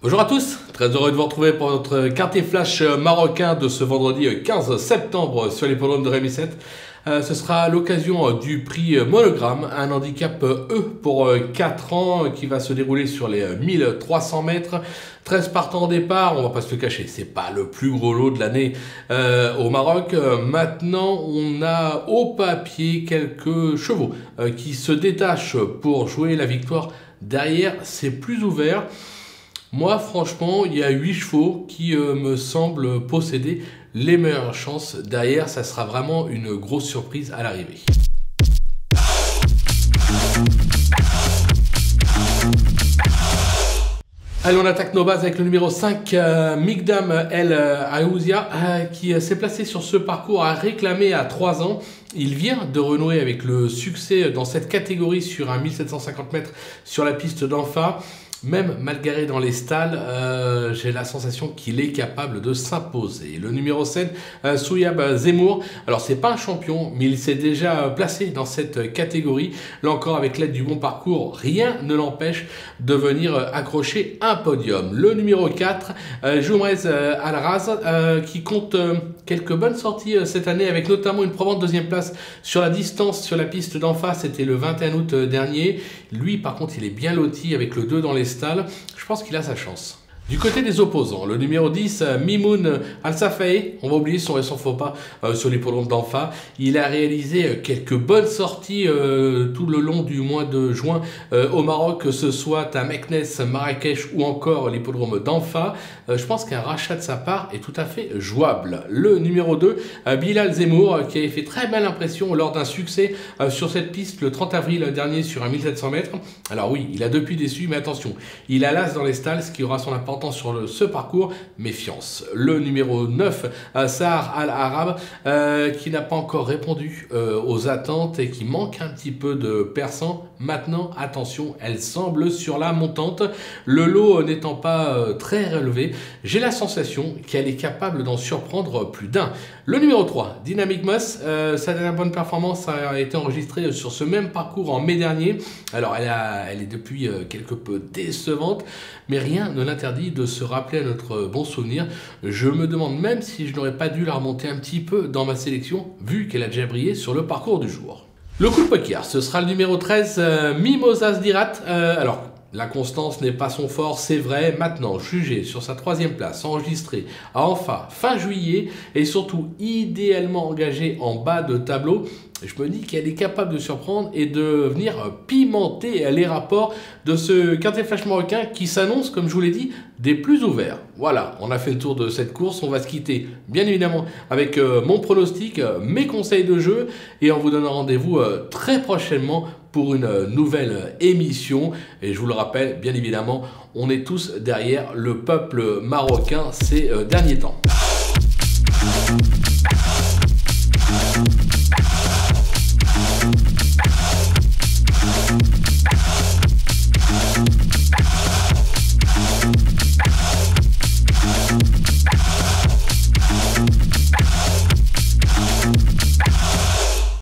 Bonjour à tous, très heureux de vous retrouver pour notre quartier flash marocain de ce vendredi 15 septembre sur l'hippodrome de Rémy-7. Ce sera l'occasion du prix Monogramme, un handicap E pour 4 ans qui va se dérouler sur les 1300 mètres. 13 partants au départ, on va pas se le cacher, c'est pas le plus gros lot de l'année au Maroc. Maintenant, on a au papier quelques chevaux qui se détachent pour jouer la victoire. Derrière, c'est plus ouvert. Moi, franchement, il y a 8 chevaux qui me semblent posséder les meilleures chances. Derrière, ça sera vraiment une grosse surprise à l'arrivée. Allez, on attaque nos bases avec le numéro 5, Migdam El Aouzia, qui s'est placé sur ce parcours à réclamer à 3 ans. Il vient de renouer avec le succès dans cette catégorie sur un 1750 mètres sur la piste d'Anfa. Même mal garé dans les stalles, j'ai la sensation qu'il est capable de s'imposer. Le numéro 7, Souyab Zemmour. Alors, c'est pas un champion, mais il s'est déjà placé dans cette catégorie. Là encore, avec l'aide du bon parcours, rien ne l'empêche de venir accrocher un podium. Le numéro 4, Joumrez Al-Raz, qui compte quelques bonnes sorties cette année, avec notamment une probante deuxième place sur la distance sur la piste d'en face. C'était le 21 août dernier. Lui, par contre, il est bien loti avec le 2 dans les stalles. Je pense qu'il a sa chance. Du côté des opposants, le numéro 10, Mimoun Al-Safaé, on va oublier son récent faux pas sur l'hippodrome d'Anfa. Il a réalisé quelques bonnes sorties tout le long du mois de juin au Maroc, que ce soit à Meknes, Marrakech ou encore l'hippodrome d'Anfa. Je pense qu'un rachat de sa part est tout à fait jouable. Le numéro 2, Bilal Zemmour, qui avait fait très belle impression lors d'un succès sur cette piste le 30 avril dernier sur un 1700 mètres. Alors oui, il a depuis déçu, mais attention, il a l'as dans les stalles, ce qui aura son importance sur ce parcours, méfiance. Le numéro 9, Sahar Al-Arab, qui n'a pas encore répondu aux attentes et qui manque un petit peu de perçant. Maintenant, attention, elle semble sur la montante. Le lot n'étant pas très relevé, j'ai la sensation qu'elle est capable d'en surprendre plus d'un. Le numéro 3, Dynamic Moss, sa dernière bonne performance a été enregistrée sur ce même parcours en mai dernier. Alors, elle est depuis quelque peu décevante, mais rien ne l'interdit de se rappeler à notre bon souvenir. Je me demande même si je n'aurais pas dû la remonter un petit peu dans ma sélection, vu qu'elle a déjà brillé sur le parcours du jour. Le coup de poker, ce sera le numéro 13, Mimosas Dirat. Alors, la constance n'est pas son fort, c'est vrai. Maintenant, jugé sur sa 3e place, enregistré à Anfa fin juillet et surtout idéalement engagé en bas de tableau, je me dis qu'elle est capable de surprendre et de venir pimenter les rapports de ce quartier flash marocain qui s'annonce, comme je vous l'ai dit, des plus ouverts. Voilà, on a fait le tour de cette course. On va se quitter, bien évidemment, avec mon pronostic, mes conseils de jeu et en vous donnant rendez-vous très prochainement pour une nouvelle émission. Et je vous le rappelle, bien évidemment, on est tous derrière le peuple marocain ces derniers temps.